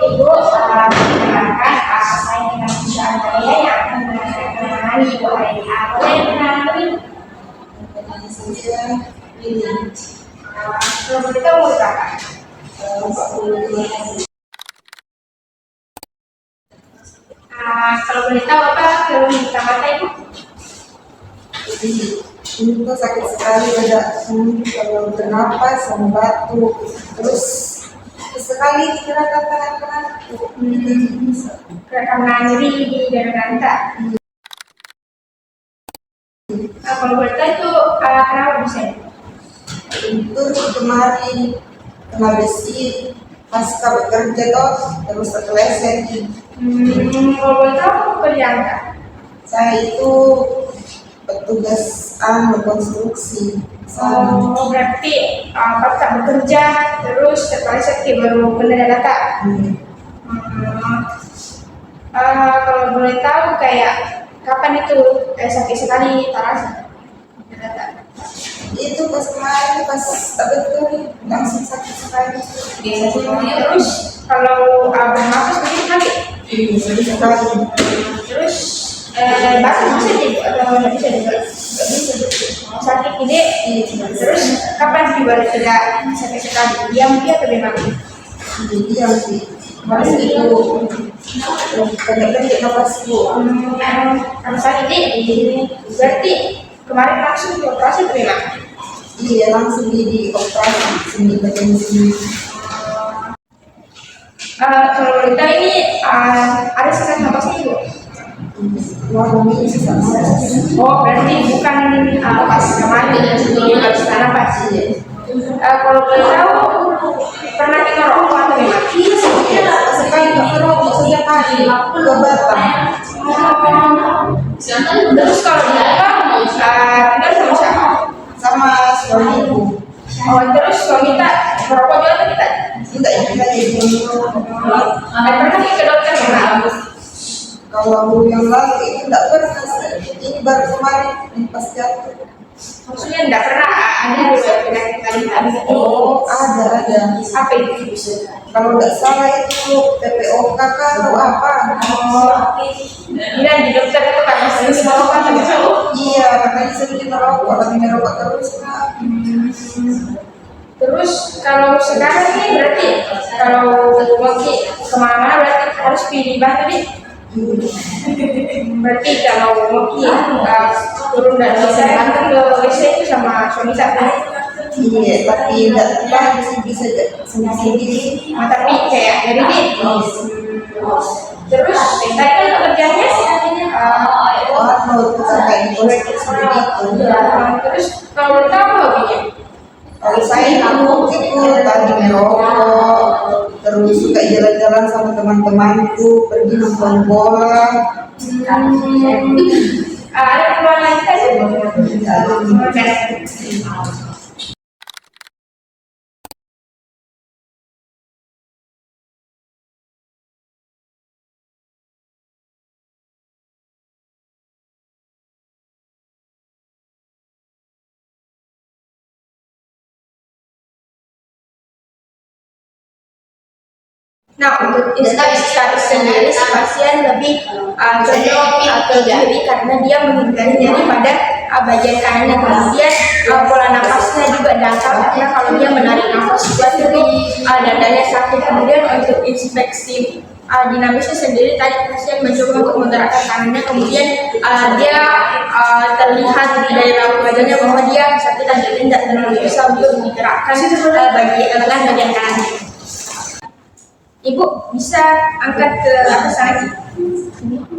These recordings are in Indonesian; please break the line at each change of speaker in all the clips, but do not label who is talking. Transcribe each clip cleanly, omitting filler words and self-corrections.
Ibu mengenalkan saya dengan perusahaan saya yang akan mengenalkan Ibu hari ini. Boleh kenalin? Kalau kita mau berapa? 42. Kalau boleh tahu apa keluhan utama Ibu?
Ini tuh sakit sekali, ada kalau bernapas sama batuk, terus sekali gerakan tangan
Karena nyeri di dada rangka. Kalau boleh tahu itu kenapa bisa?
itu kemarin kena besi pasca bekerja terus terpeleset.
Kalau boleh tahu kerjaan Kak?
Saya itu petugas konstruksi.
Berarti pas tak bekerja terus terpeleset baru kena data. Kalau boleh tahu kayak kapan itu sakit sekali terasa data?
Itu pas kemarin pas betul langsung sakit sekali.
Terus kalau bernapas begini sakit?
Sedih sekali.
Terus batuk bisa jadi atau nggak bisa juga? Sakit ini terus kapan baru tidak sakit sekali? Diam dia atau memang?
Diam sih. Mas itu pendek napas Bu.
Kalau sakit ini berarti kemarin langsung dioperasi atau memang?
Iya langsung di operasi sini bagian sini.
Kalau kita ini ada sesak napas Bu? Oh berarti bukan pas kemarin yang sebelum habis napas. Kalau boleh tahu pernah kita rokok atau memang?
Sekali nggak merokok sejak hari ke Batam.
Terus kalau tinggal sama siapa?
Sama suamiku.
Oh terus suami tak merokok juga atau tidak?
Tidak kita jadi
Pernah ke dokter memang?
kalau yang lalu itu tidak pernah. Ini baru kemarin pas jatuh.
Maksudnya tidak pernah ada penyakit tadi?
Oh ada.
Apa itu?
Kalau tidak salah itu PPOK atau apa?
Bilang di dokter itu karena sering merokok atau tidak?
Iya katanya sering merokok, tapi merokok terus Kak.
Terus kalau sekarang ini berarti kalau pergi kemana-mana berarti harus pilih bahan tadi? Berarti kalau mau turun dari Banten ke WC itu sama suami saya.
Iya, tapi tidak tahu bisa sendiri.
Tapi kayak jadi nih. Terus tadi kan pekerjaannya
Mau kayak sendiri itu.
terus kalau tahu hobinya?
Kalau saya itu tadi merokok, terus suka jalan-jalan sama teman-temanku, pergi nonton bola.
Ada keluar lagi kan? Nah, untuk status sendiri pasien lebih cenderung atau nyeri karena dia menghindari nyeri pada bagian kanannya. Kemudian pola nafasnya juga dangkal karena kalau dia menarik nafas kuat itu dadanya sakit. Kemudian untuk inspeksi dinamisnya sendiri tadi pasien mencoba untuk menggerakkan tangannya, kemudian dia terlihat dari raut wajahnya bahwa dia sakit dan tidak terlalu bisa untuk menggerakkan bagian kanannya. Ibu bisa angkat ke atas lagi.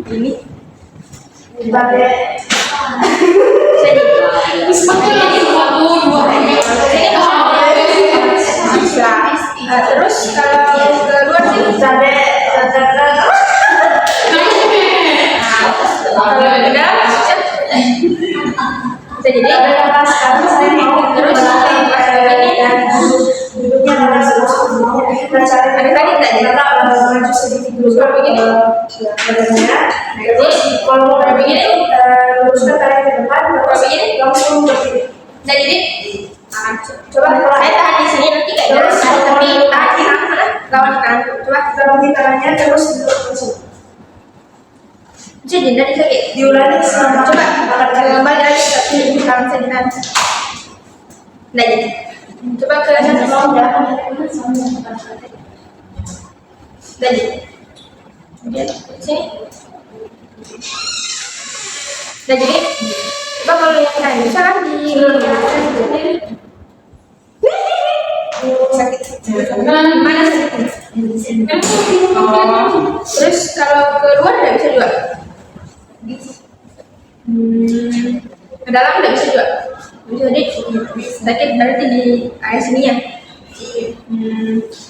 Ini. Sebagai jadi bisa. Terus kalau keluar sih sampai kalau ke dalam bisa jadi saya mau terus duduknya ada tadi tidak maju sedikit dulu kalau begini badannya terus kalau mau begini luruskan tangan ke depan kalau begini langsung berdiri. Nah jadi coba saya tahan di sini nanti kayak jelas tapi tahan di mana? lawan tanganku. Coba gabungin tangannya terus duduk di sini. Jadi dari sakit diulangi selama coba kembali lagi ke tangan saya di atas. Nah, jadi coba ke sana jadi sini. Nah, jadi coba kalau yang lain bisa kan di
sakit
mana sakitnya? Oh, terus kalau keluar tidak bisa juga. Ke dalam tidak bisa juga. Bisa jadi sakit berarti di area sini ya.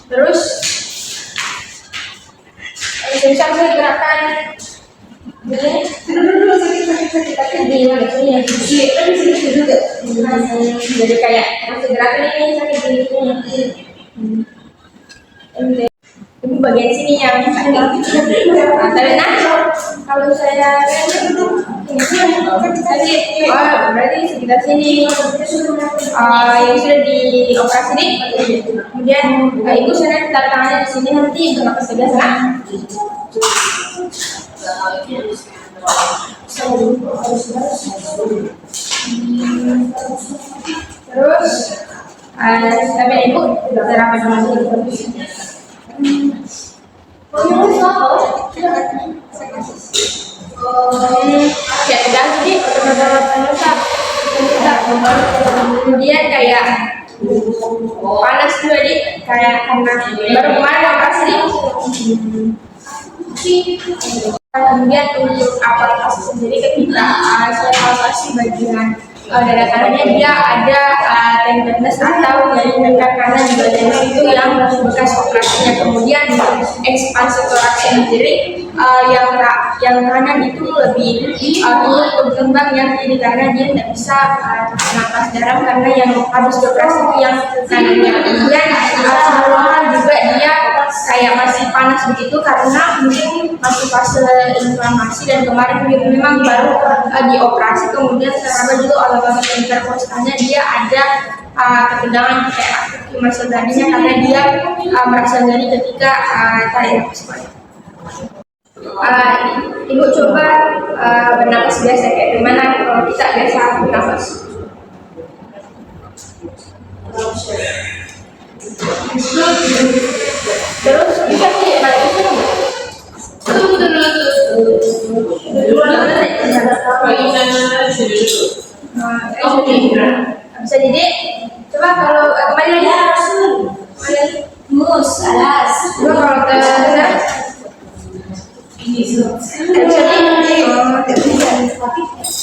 Terus bisa saya gerakan ini
dulu sakit
di mana sini ya.
di sini juga
Jadi kayak masih gerakan ini sakit di sini. Ini bagian sini yang sakit. Karena kalau saya tadi, berarti sekitar sini yang sudah dioperasi nih. Kemudian ibu saya taruh tangannya di sini nanti bernapas biasa. Terus, sampai ibu terapi dulu. Ya udah jadi kemudian kayak panas juga di kayak karena baru kemarin operasi nih. Kemudian untuk aplikasi sendiri ketika saya aplikasi bagian dada kanannya dia ada tenderness atau dari dekat kanan di bagian itu yang bekas operasinya. Kemudian ekspansi toraksnya sendiri yang kanan itu lebih berkembang yang kiri karena dia tidak bisa nafas dalam karena yang habis operasi itu yang kanannya. Kemudian semua juga dia kayak masih panas begitu karena mungkin masih fase inflamasi dan kemarin memang baru dioperasi. Kemudian terdapat juga otot interkostalnya dia ada ketegangan kayak aktif masuk tadinya karena dia merasa nyeri ketika tarik nafas. Ibu coba bernapas biasa kayak gimana kalau kita biasa bernapas. Terus bisa sih balik ke sini. Bisa jadi coba kalau kembali lagi mus alas coba kalau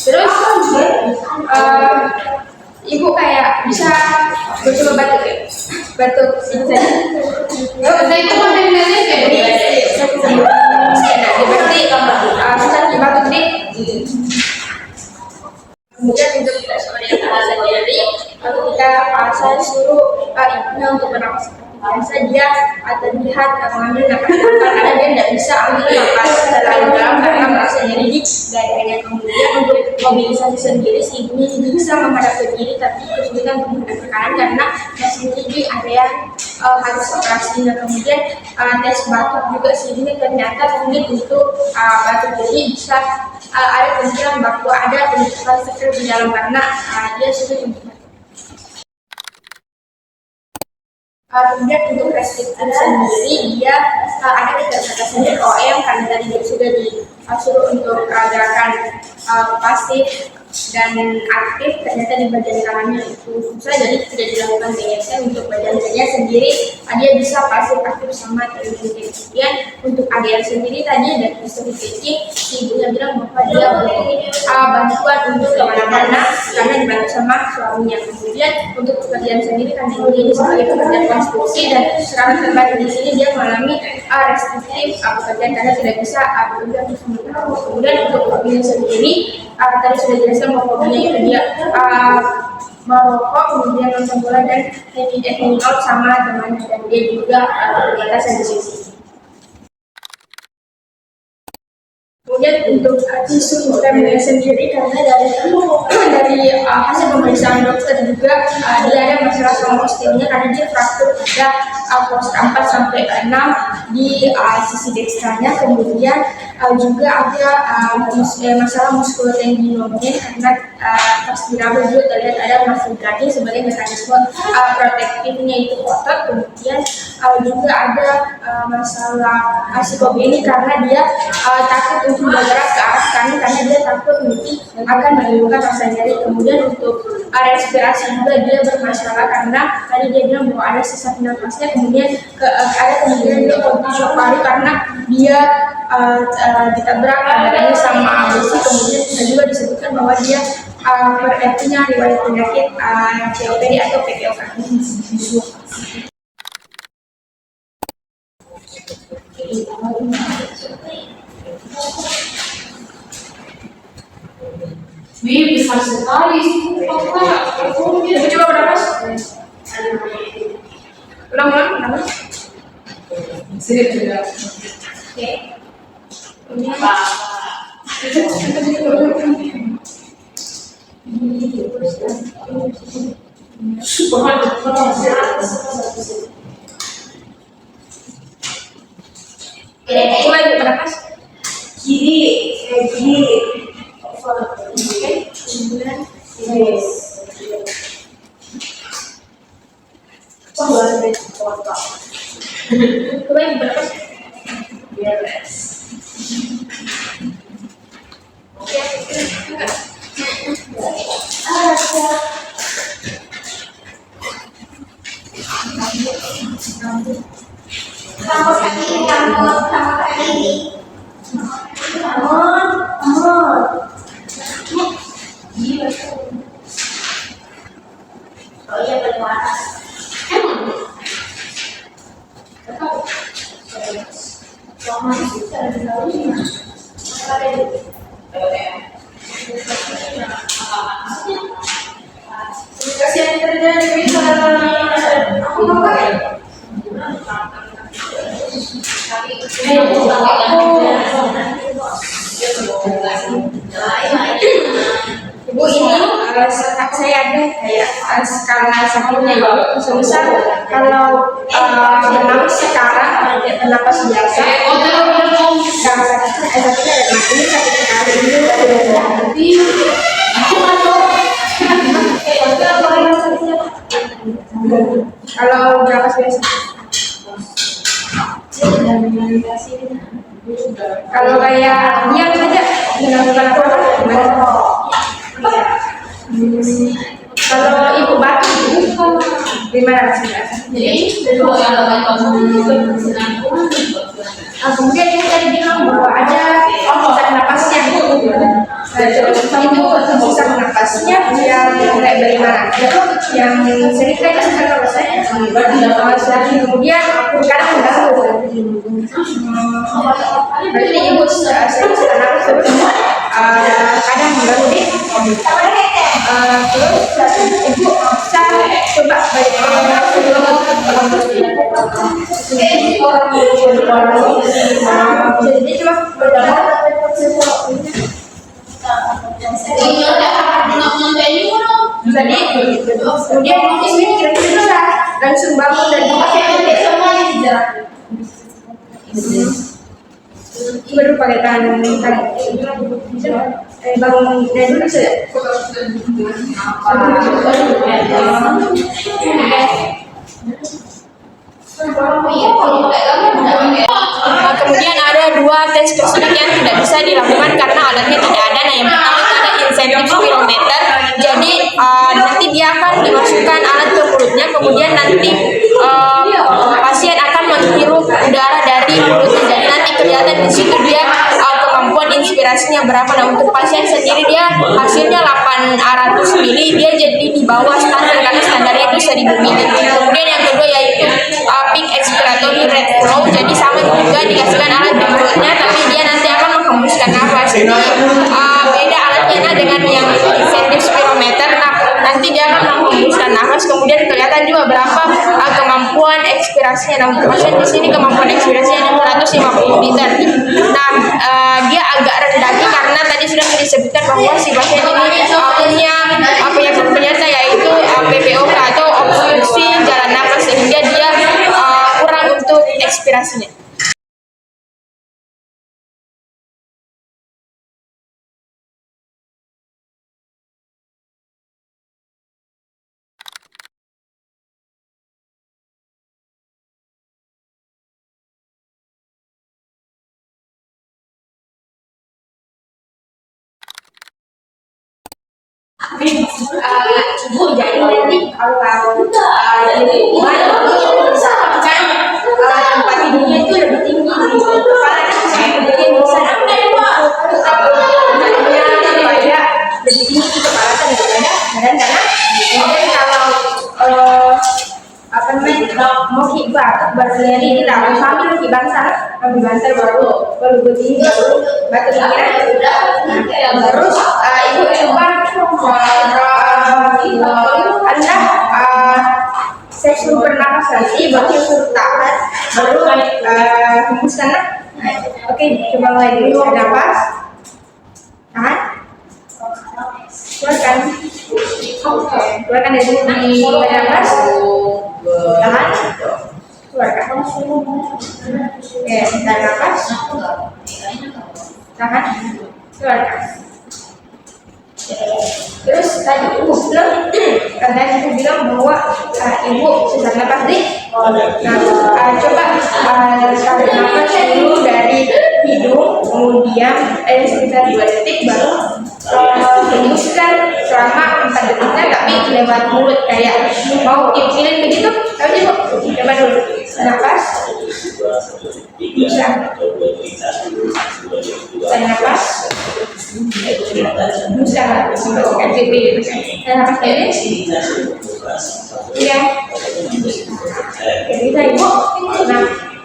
terus ibu kayak bisa coba batuk itu saja. Itu modelnya kayak berarti susah dibatuk deh. Kemudian untuk kita sebagai alasan sendiri, lalu kita saya suruh ibunya untuk bernapas biasa dia terlihat mengambil nafas karena dia tidak bisa ambil nafas terlalu dalam karena merasa nyeri di dadanya. Kemudian untuk mobilisasi sendiri si ibunya bisa menghadap ke kiri tapi kesulitan untuk menghadap ke kanan karena masih di area harus operasi. Nah, kemudian tes batuk juga si ibunya ternyata sulit untuk batuk, jadi bisa ada kemungkinan bahwa ada penyebab sekret di dalam karena dia sulit untuk batuk. Kemudian untuk restriktif sendiri dia ada keterbatasan ROM karena tadi dia sudah disuruh untuk gerakan pasif dan aktif, ternyata di bagian kanannya itu susah jadi tidak dilakukan TSM. Untuk bagian kirinya sendiri dia bisa pasif aktif sama terlihat. Kemudian untuk ADR sendiri tadi dari history taking si ibunya bilang bahwa dia butuh bantuan untuk kemana-mana karena dibantu sama suaminya. Kemudian untuk pekerjaan sendiri kan dia sebagai pekerjaan konstruksi dan sekarang terbaik di sini dia mengalami restriktif pekerjaan karena tidak bisa bekerja bersama. Kemudian untuk hobinya sendiri tadi sudah jelaskan bahwa hobinya itu dia merokok, kemudian nonton bola dan hanging out sama temannya, dan dia juga terbatasan di sini. Kemudian untuk tisu remnya sendiri karena dari hasil pemeriksaan dokter juga dia ada masalah sama osteonya karena dia fraktur pada pos 4 sampai 6 di sisi dekstranya. Kemudian juga ada masalah muskulotendinogen karena pas diraba juga terlihat ada masukasi sebagai mekanisme protektifnya itu otot. Kemudian juga ada masalah psikopeni karena dia takut untuk bergerak ke arah kanan karena dia takut nanti akan menimbulkan rasa nyeri. Kemudian untuk respirasi juga dia bermasalah karena tadi dia bilang bahwa ada sesak nafasnya. Kemudian ada kemungkinan dia shock paru karena dia ditabrak badannya sama besi. Kemudian juga disebutkan bahwa dia punya riwayat penyakit COPD atau PPOK.
Wih, besar sekali sih, Pak.
Ibu coba bernapas. Ulang-ulang, bernapas.
Sini juga.
Oke. Kemudian coba ibu bernapas.
Kiri, kiri.
Oke. Kemudian
Yes. Coba deh, coba.
coba ibu bernapas.
Yes.
Oke.
Oh iya, bagaimana?
Kasihan terjadi bisa. Ibu ini saya ada kayak skala sakitnya ibu. Semisal kalau bernapas sekarang bernapas biasa, skala sakitnya ada ini sakit sekali ini kalau bernapas biasa. Kalau kayak diam saja dilakukan apa? Kalau ibu batuk gimana rasanya? Kemudian ibu tadi bilang bahwa ada sesak napasnya itu sesak napasnya yang kayak bagaimana? Yang sering kayak sesak napasnya kemudian kadang mengganggu. Berarti ibu sering sesak napas terus kadang mengganggu deh. Terus ibu bisa coba bagaimana jadi cuma jadi kemudian ini kira-kira bisa langsung bangun dan baru pakai tangan bangun dari dulu saja. Kemudian ada dua tes spesifik yang tidak bisa dilakukan karena alatnya tidak ada. Nah, yang pertama itu ada insentif spirometer. Jadi nanti dia akan dimasukkan alat ke mulutnya, kemudian nanti pasien akan menghirup udara dari mulutnya. Jadi nanti kelihatan di situ dia kemampuan inspirasinya berapa. Nah, untuk pasien sendiri dia hasilnya 800 mili, dia jadi di bawah standar karena standarnya itu 1000 mili. Kemudian yang kedua yaitu peak expiratory rate flow. Jadi sama juga dikasihkan alat di mulutnya, tapi dia nanti akan menghembuskan nafas. Jadi beda alatnya dengan yang insentif spirometer. Nah, nanti dia akan menghembuskan saluran nafas, kemudian kelihatan juga berapa kemampuan ekspirasinya. Nah, pasien di sini kemampuan ekspirasinya 150 liter. Nah, dia agak rendah karena tadi sudah disebutkan bahwa si pasien ini punya penyakit penyerta yaitu PPOK atau obstruksi jalan nafas, sehingga dia kurang untuk ekspirasinya. Ibu, jadi nanti kalau di lingkungan misalkan tempat tidurnya itu lebih tinggi di kepala, mungkin bisa supaya lebih tinggi di kepala daripada badan, karena kemudian kalau mau batuk berlari di dalam sambil di bantal baru begini baru batuk pikiran. Terus ibu coba saya suruh bernapas nanti, baru suruh tahan, baru hembuskan. Oke, coba mulai dulu bernapas, tahan, keluarkan, keluarkan dari bernapas, tahan, keluarkan. Oke, tahan napas, tahan, keluarkan. Terus tadi ibu bilang, karena ibu bilang bahwa ibu sesak napas di, nah coba tarik napas dulu dari hidung, kemudian sekitar 2 detik, baru hembuskan selama 4 detiknya, tapi lewat mulut kayak mau dipilih begitu. Tahu ibu? Coba dulu napas, bisa, tarik napas, bisa sampai pipi, napas ini, iya, bisa ibu.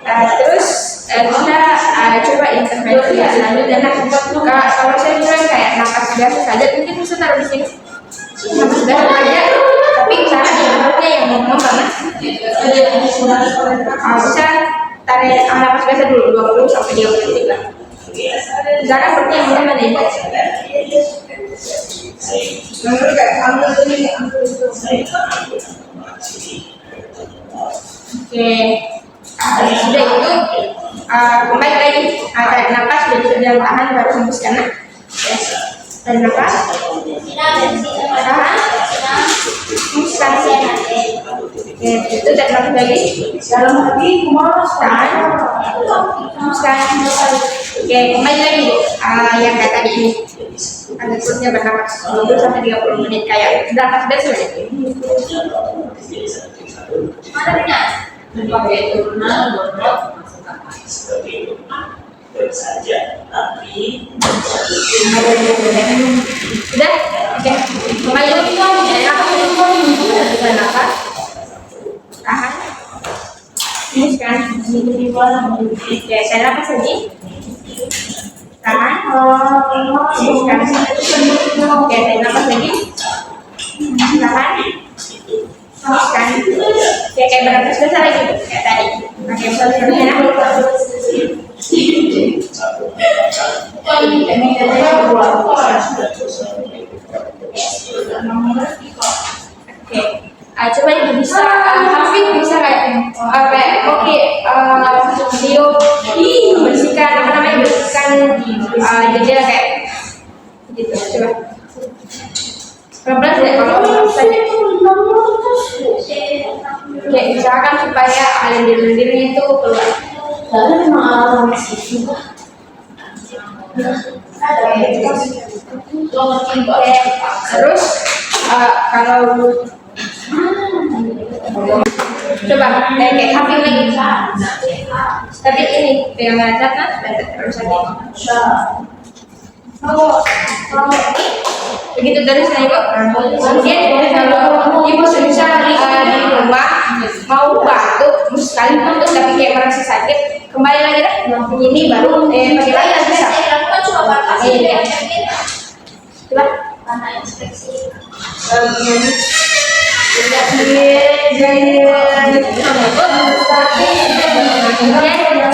Nah, terus kita coba intervensi selanjutnya. Nah, kalau saya bilang kayak napas biasa saja, mungkin bisa taruh di sini, napas biasa saja, tapi cara diaturnya yang ngomong banget. Bisa tarik napas biasa dulu 20 sampai 30 detik lah. Cara seperti yang mana nih? Oke, sudah itu kembali lagi tarik napas, sudah tahan, baru hembuskan. Tarik napas, tahan, hembuskan. Oke, itu tarik napas lagi, dalam hati, tahan, hembuskan. Oke, kembali lagi yang kayak tadi ini. Berikutnya bernapas 20 sampai 30 menit kayak napas biasa saja.
Pakai turunan borok saja, tapi
sudah, oke, kembali lagi napas, tahan, hembuskan. Oke, saya napas lagi, tahan, hembuskan. Oke, saya napas lagi, tahan, hembuskan. Oke, kayak bernapas biasa lagi kayak tadi. Oke, selanjutnya oke, coba ibu bisa Hafid bisa kayak oke, video bersihkan jendela kayak gitu. Coba pelan-pelan ya kalau saja. Oke, usahakan supaya lendir-lendirnya itu keluar. Terus kalau coba kayak Hafid lagi, tapi ini pegangan kan terus aja. Begitu terus nih ibu. Kemudian kalau ibu bisa di rumah mau batuk sekali batuk tapi kayak merasa sakit, kembali lagi deh ini baru pakai lagi bisa. Coba. Kemudian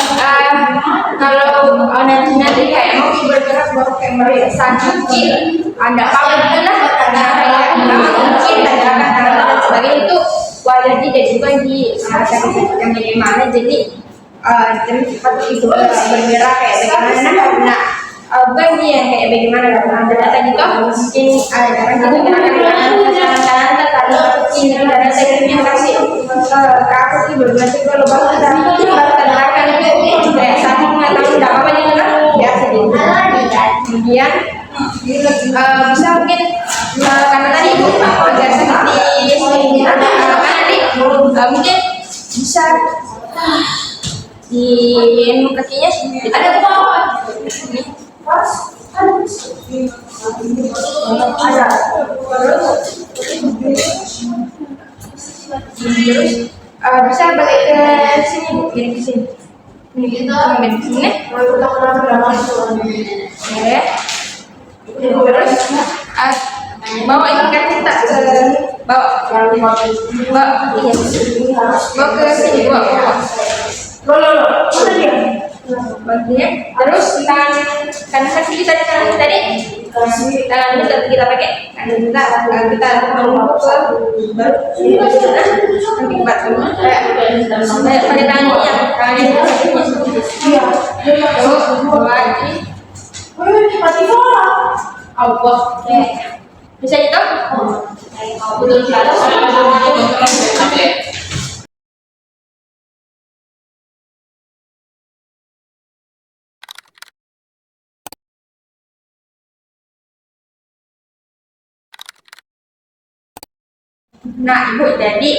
kalau nanti kayak mau bergerak baru kayak merasa kecil, ada apa gitu lah, kayak mungkin ada kata dan sebagainya itu wajar jadi juga di sakit-sakit yang bagaimana jadi terus cepat itu bergerak kayak bagaimana karena bukan dia yang kayak bagaimana karena tadi tuh mungkin ada kan itu gerakan kanan terlalu kecil dan saya ingin kasih ke aku sih berarti kalau baru kita gerakan itu kayak satu mengatakan tidak apa apa juga biasa gitu. Kemudian bisa mungkin karena tadi ibu agak seperti ada tadi mungkin bisa di kakinya ada apa? Ada. Terus bisa balik ke sini, kirim ke sini. Ini ambil di sini. Ya. Terus bawa ini kaki tak bawa ke sini bawa. Bagian terus tangan kanan kaki kita tadi tangan ini kita pakai kanan kita mengumpul ke baru nanti buat pakai tangan ini yang tangan ini Allah bisa itu betul sekali. Nah ibu jadi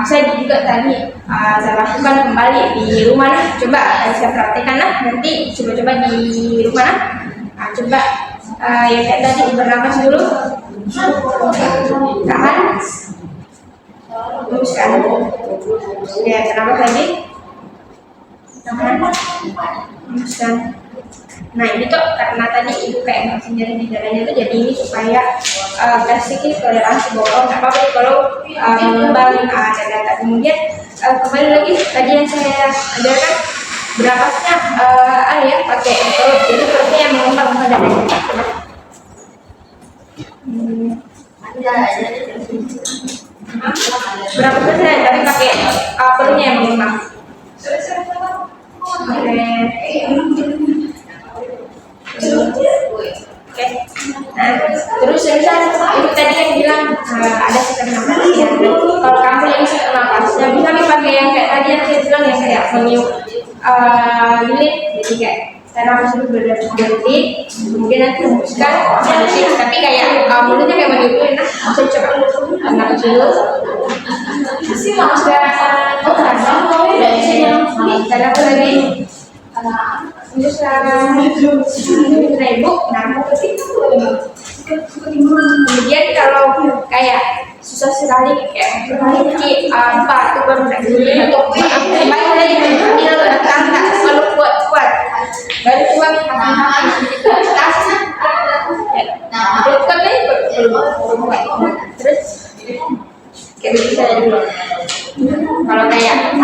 bisa juga tadi saya lakukan kembali di rumah nah. Coba saya praktekkan nah nanti coba-coba di rumah nah. Coba ya kayak tadi bernapas dulu, tahan, teruskan, ya bernapas lagi, tahan, teruskan. Nah ini tuh karena tadi ibu kayak nggak sendiri di jalannya tuh jadi ini supaya kasih toleransi bahwa nggak apa-apa kalau mengembang data. Kemudian kembali lagi tadi yang saya ajarkan berapasnya ya pakai perut, jadi perutnya yang mengembang pada berapa persen tapi pakai perutnya yang mengembang. Oke. Nah, terus misal itu tadi yang bilang ada sistem nafas ya. Kalau kamu yang sistem nafas, yang bisa dipakai yang kayak tadi yang saya bilang yang kayak meniup lilit, jadi kayak saya nafas dulu berhenti, kemudian nanti hembuskan, tapi kayak mulutnya kayak meniup lilit. Nah, saya coba nafas dulu. Hembuskan, dari sini, dan apa lagi? Kemudian kalau kayak susah sekali kayak memiliki apa itu baru kembali lagi tak selalu kuat baru kuat terus kayak begitu saja dulu. Kalau kayak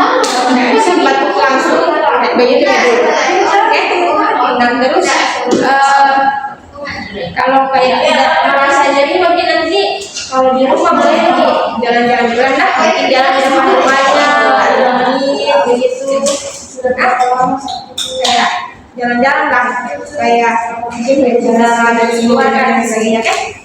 bisa batuk langsung begitu dulu. Oke. Dan terus kalau kayak tidak merasa jadi mungkin nanti kalau di rumah boleh lagi jalan-jalan lah, mungkin jalan di depan rumahnya ada menit begitu. Kayak jalan-jalan lah, kayak mungkin jalan di luar dan sebagainya, oke?